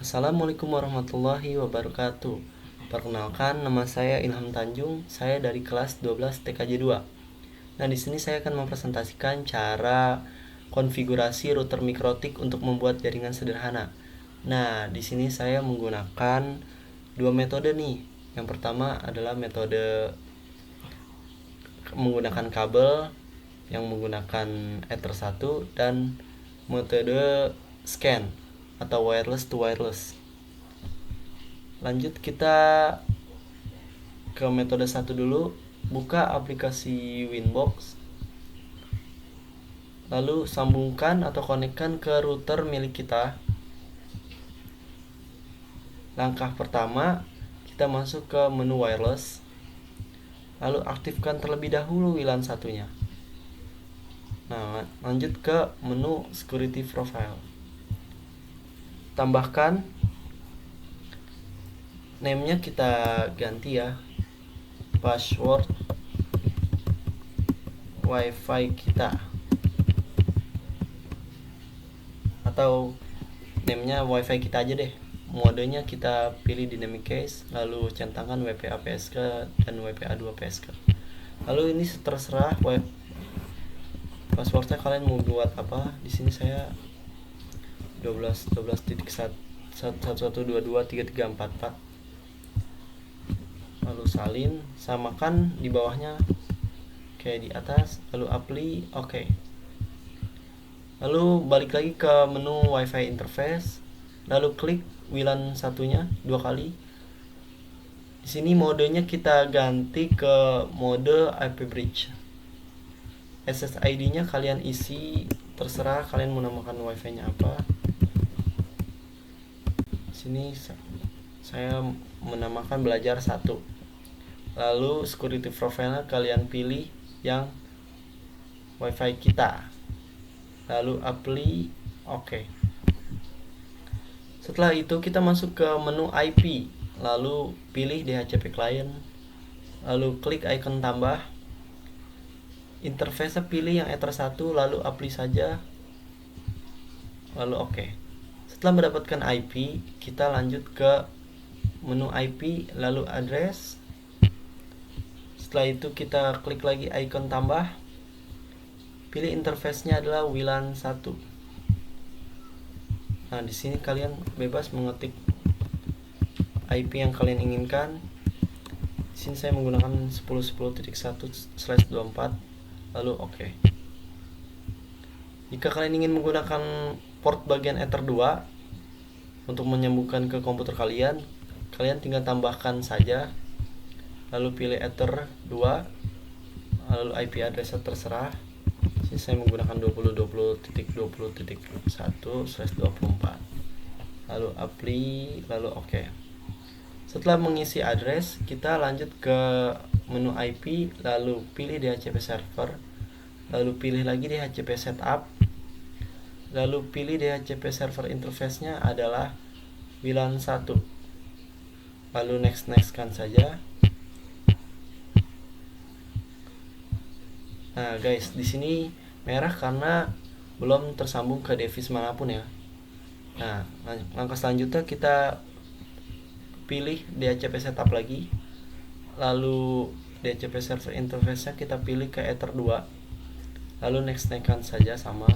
Assalamualaikum warahmatullahi wabarakatuh. Perkenalkan, nama saya Ilham Tanjung. Saya dari kelas 12 TKJ 2. Nah, di sini saya akan mempresentasikan cara konfigurasi router mikrotik untuk membuat jaringan sederhana. Nah, di sini saya menggunakan dua metode nih. Yang pertama adalah metode menggunakan kabel yang menggunakan Ether 1 dan metode scan atau wireless to wireless. Lanjut kita ke metode 1 dulu. Buka aplikasi Winbox, lalu sambungkan atau konekkan ke router milik kita. Langkah pertama, kita masuk ke menu wireless, lalu aktifkan terlebih dahulu WLAN satunya. Nah, lanjut ke menu security profile. Tambahkan name-nya, kita ganti ya, password wifi kita, atau name-nya wifi kita aja deh. Modenya kita pilih dynamic case, lalu centangkan WPA PSK dan WPA 2 PSK. Lalu ini terserah passwordnya kalian mau buat apa. Di sini saya 12.11.1122.3344. Lalu salin, samakan di bawahnya kayak di atas, lalu apply, oke. Lalu balik lagi ke menu wifi interface, lalu klik WLAN satunya 2 kali. Di sini modenya kita ganti ke mode IP bridge. SSID-nya kalian isi, terserah kalian mau namakan wifi-nya apa. Di sini saya menamakan belajar 1. Lalu security profile-nya kalian pilih yang wifi kita, lalu apply, oke. Setelah itu kita masuk ke menu IP, lalu pilih DHCP client, lalu klik icon tambah. Interface pilih yang Ether 1, lalu apply saja, lalu oke. Setelah mendapatkan IP, kita lanjut ke menu IP, lalu address. Setelah itu kita klik lagi icon tambah, pilih interface-nya adalah WLAN 1. Nah, di sini kalian bebas mengetik IP yang kalian inginkan. Di sini saya menggunakan 10.10.1/24, lalu oke. Jika kalian ingin menggunakan port bagian Ether 2 untuk menyambungkan ke komputer kalian, kalian tinggal tambahkan saja, lalu pilih Ether 2, lalu IP address terserah. Sini saya menggunakan 20.20.20.1/24, lalu apply, lalu oke. Setelah mengisi address, kita lanjut ke menu IP, lalu pilih DHCP server, lalu pilih lagi DHCP setup, lalu pilih DHCP server interface-nya adalah WLAN 1, lalu next-kan saja. Nah guys, di sini merah karena belum tersambung ke device manapun ya. Nah, langkah selanjutnya kita pilih DHCP setup lagi, lalu DHCP server interface-nya kita pilih ke Ether 2, lalu next-kan saja sama.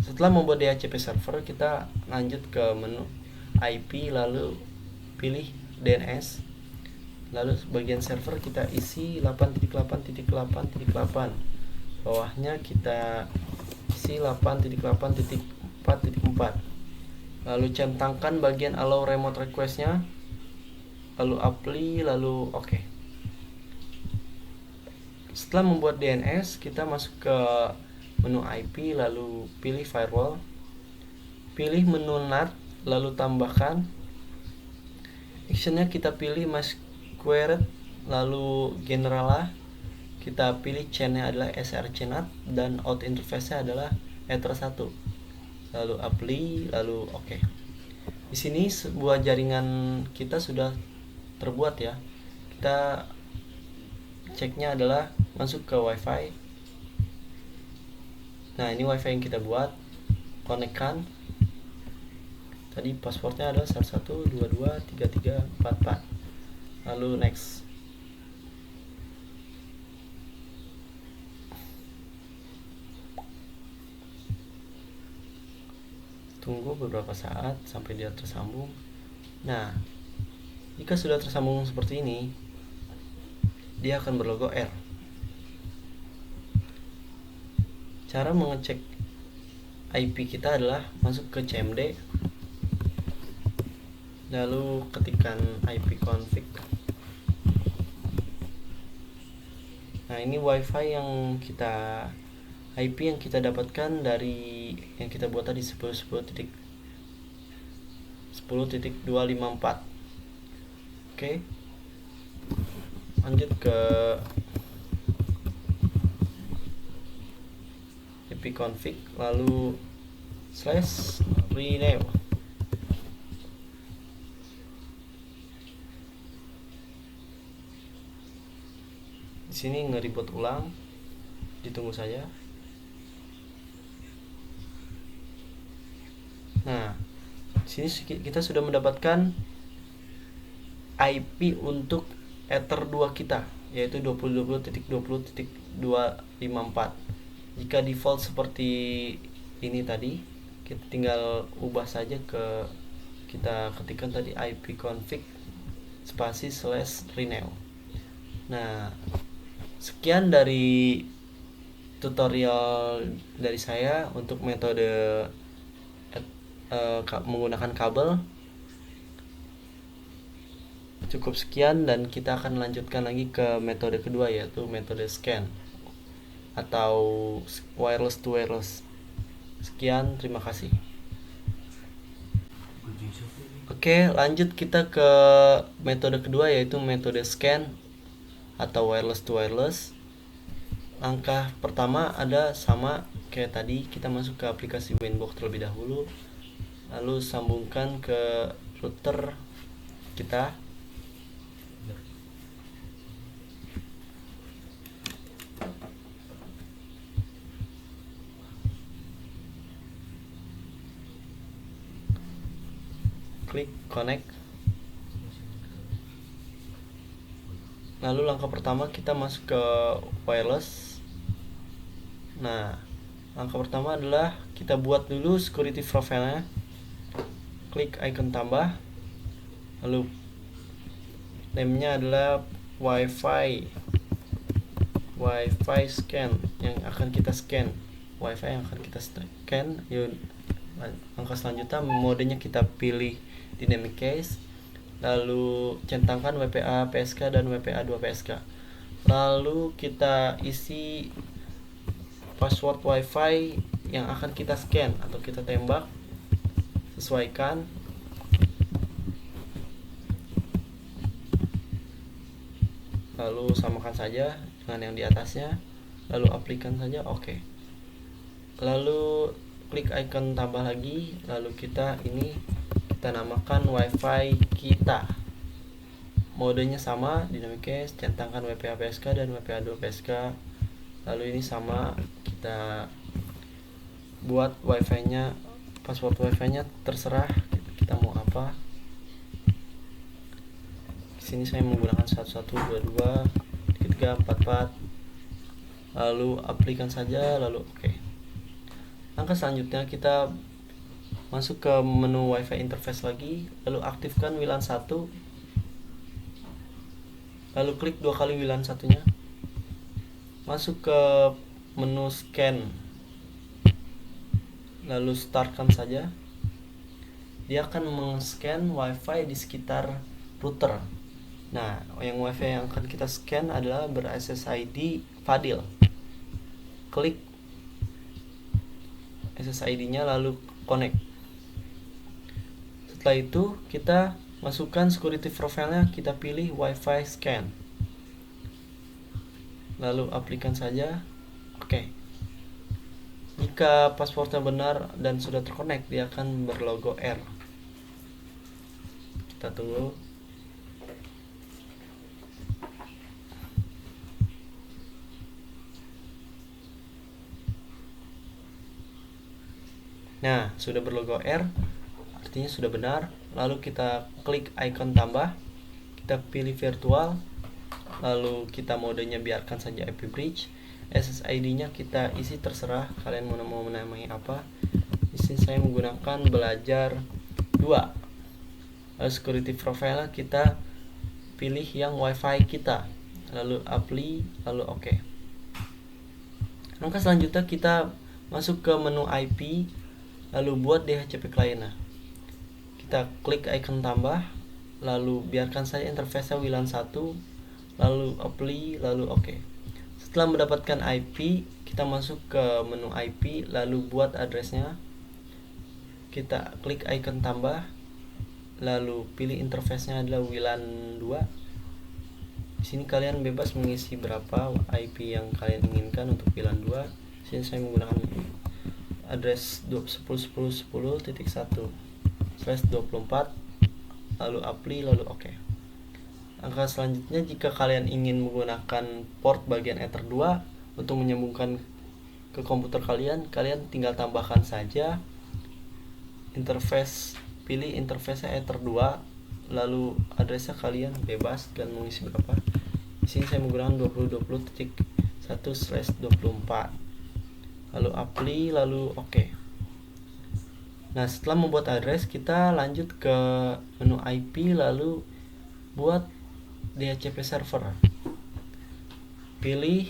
Setelah membuat DHCP server, kita lanjut ke menu IP, lalu pilih DNS, lalu bagian server kita isi 8.8.8.8, bawahnya kita isi 8.8.4.4, lalu centangkan bagian allow remote request-nya, lalu apply, lalu oke. Setelah membuat DNS, kita masuk ke menu IP, lalu pilih firewall, pilih menu NAT, lalu tambahkan actionnya, kita pilih masquerade, lalu general, kita pilih chain-nya adalah src-NAT dan out interface-nya adalah Ether 1, lalu apply, lalu oke. Di sini sebuah jaringan kita sudah terbuat ya. Kita ceknya adalah masuk ke wifi. Nah, ini wifi yang kita buat. konekkan. Tadi passwordnya adalah 11223344. Lalu next. Tunggu beberapa saat sampai dia tersambung. Nah, jika sudah tersambung seperti ini, dia akan berlogo R. Cara mengecek IP kita adalah masuk ke CMD, lalu ketikkan ipconfig. Nah, ini WiFi yang kita IP yang kita dapatkan dari yang kita buat tadi 10.10.254. Oke. Lanjut ke ipconfig lalu /rename. Di sini nge-reboot ulang, ditunggu saja. Nah, di sini kita sudah mendapatkan IP untuk Ether 2 kita, yaitu 20.20.20.254. Jika default seperti ini tadi, kita tinggal ubah saja ke, kita ketikkan tadi ipconfig spasi /rename. Nah, sekian dari tutorial dari saya untuk metode menggunakan kabel. Cukup sekian, dan kita akan lanjutkan lagi ke metode kedua, yaitu metode scan atau wireless to wireless. Sekian, terima kasih. Oke, lanjut kita ke metode kedua, yaitu metode scan atau wireless to wireless. Langkah pertama ada sama kayak tadi, kita masuk ke aplikasi Winbox terlebih dahulu, lalu sambungkan ke router kita. Klik connect. Lalu langkah pertama kita masuk ke wireless. Nah, langkah pertama adalah kita buat dulu security profile-nya. Klik icon tambah, lalu name-nya adalah WiFi scan yang akan kita scan. WiFi yang akan kita scan. Yuk, langkah selanjutnya modenya kita pilih dynamic case, lalu centangkan WPA PSK dan WPA 2 PSK, lalu kita isi password WiFi yang akan kita scan atau kita tembak, sesuaikan. Lalu samakan saja dengan yang di atasnya, lalu aplikasikan saja. Oke. Lalu klik icon tambah lagi, lalu kita namakan WiFi kita. Modenya sama, dynamic case, centangkan WPA PSK dan WPA 2 PSK. Lalu ini sama, kita buat WiFi-nya, password WiFi-nya terserah kita mau apa. Di sini saya menggunakan 1122.3344. Lalu aplikasikan saja, lalu oke. Langkah selanjutnya kita masuk ke menu WiFi interface lagi, lalu aktifkan WLAN 1, lalu klik 2 kali WLAN 1-nya, masuk ke menu scan, lalu startkan saja. Dia akan meng-scan WiFi di sekitar router. Nah, yang WiFi yang akan kita scan adalah ber-SSID Fadil. Klik SSID-nya lalu connect. Setelah itu kita masukkan security profile-nya, kita pilih WiFi scan, lalu aplikasikan saja. Oke. Jika passwordnya benar dan sudah terkonek, dia akan berlogo R. Kita tunggu. Nah, sudah berlogo R, artinya sudah benar. Lalu kita klik icon tambah, kita pilih virtual, lalu kita modenya biarkan saja IP bridge. SSID-nya kita isi terserah kalian mau menamai apa. Di sini saya menggunakan belajar 2. Lalu security profile kita pilih yang WiFi kita, lalu apply, lalu oke. Langkah selanjutnya kita masuk ke menu IP, lalu buat DHCP client. Kita klik icon tambah, lalu biarkan saja interface WLAN 1, lalu apply, lalu oke. Setelah mendapatkan IP, kita masuk ke menu IP, lalu buat addressnya. Kita klik icon tambah, lalu pilih interface-nya adalah WLAN 2. Di sini kalian bebas mengisi berapa IP yang kalian inginkan untuk WLAN 2. Di sini saya menggunakan address 10.10.10.1/24, lalu apply, lalu oke. Langkah selanjutnya, jika kalian ingin menggunakan port bagian Ether 2 untuk menyambungkan ke komputer kalian tinggal tambahkan saja interface, pilih interface Ether 2, lalu addressnya kalian bebas dan mengisi berapa. Di sini saya menggunakan 20.20.1/24, lalu apply, lalu oke. Nah, setelah membuat address, kita lanjut ke menu IP, lalu buat DHCP server. Pilih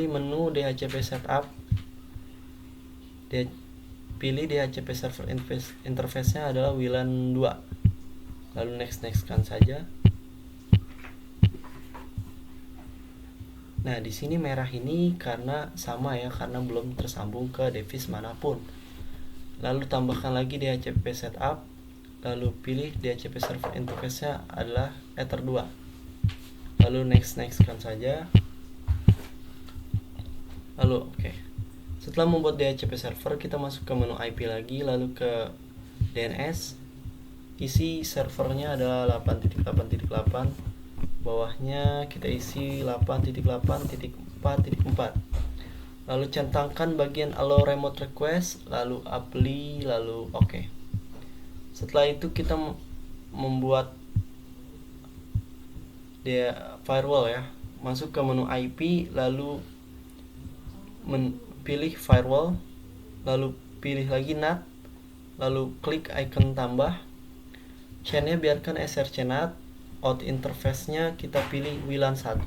menu DHCP setup, pilih DHCP server interface-nya adalah WLAN 2, lalu next-kan saja. Nah, di sini merah ini karena sama ya, karena belum tersambung ke device manapun. Lalu tambahkan lagi DHCP setup, lalu pilih DHCP server interface-nya adalah Ether 2, lalu next-kan saja, lalu oke. Setelah membuat DHCP server, kita masuk ke menu IP lagi, lalu ke DNS. Isi servernya adalah 8.8.8, bawahnya kita isi 8.8.4.4. lalu centangkan bagian allow remote request, lalu apply, lalu oke. Setelah itu kita membuat dia firewall ya. Masuk ke menu IP, lalu pilih firewall, lalu pilih lagi NAT, lalu klik icon tambah. Chainnya biarkan SRC NAT, out interface-nya kita pilih WLAN 1,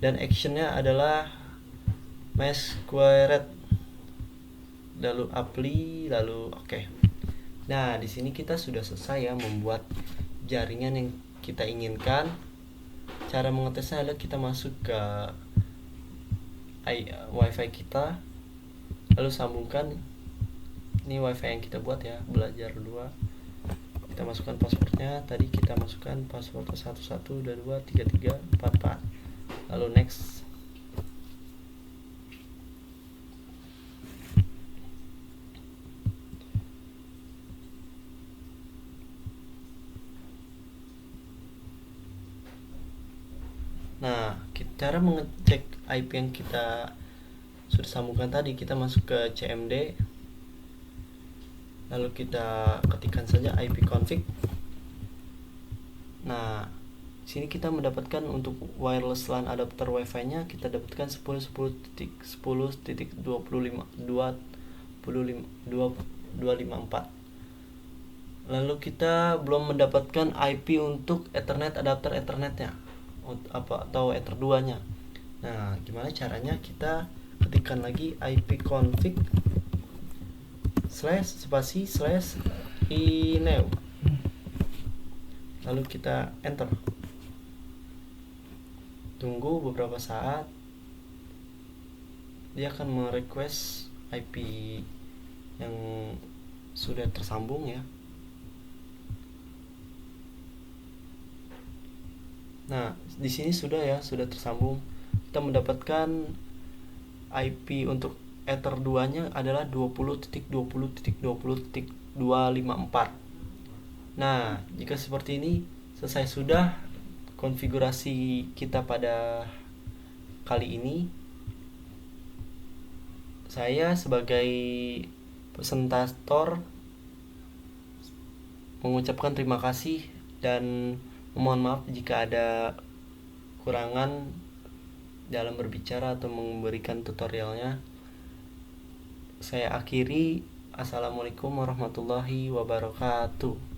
dan action-nya adalah mesh query, lalu apply, lalu oke. Nah, di sini kita sudah selesai ya membuat jaringan yang kita inginkan. Cara mengetesnya adalah kita masuk ke WiFi kita, lalu sambungkan. Ini WiFi yang kita buat ya, belajar 2. Kita masukkan passwordnya. Tadi kita masukkan password 11223344, lalu next. Nah, cara mengecek IP yang kita sudah sambungkan tadi, kita masuk ke CMD, lalu kita ketikkan saja IP config. Nah, sini kita mendapatkan untuk wireless LAN adapter WiFi-nya kita dapatkan 10.10.10.254. Lalu kita belum mendapatkan IP untuk Ethernet adapter Ethernet-nya atau Ether 2-nya. Nah, gimana caranya? Kita ketikkan lagi IP config //env, lalu kita enter. Tunggu beberapa saat, dia akan merequest IP yang sudah tersambung ya. Nah, di sini sudah tersambung. Kita mendapatkan IP untuk Ether 2-nya adalah 20.20.20.254. Nah, jika seperti ini selesai sudah konfigurasi kita pada kali ini. Saya sebagai presentator mengucapkan terima kasih dan memohon maaf jika ada kurangan dalam berbicara atau memberikan tutorialnya. Saya akhiri. Assalamualaikum warahmatullahi wabarakatuh.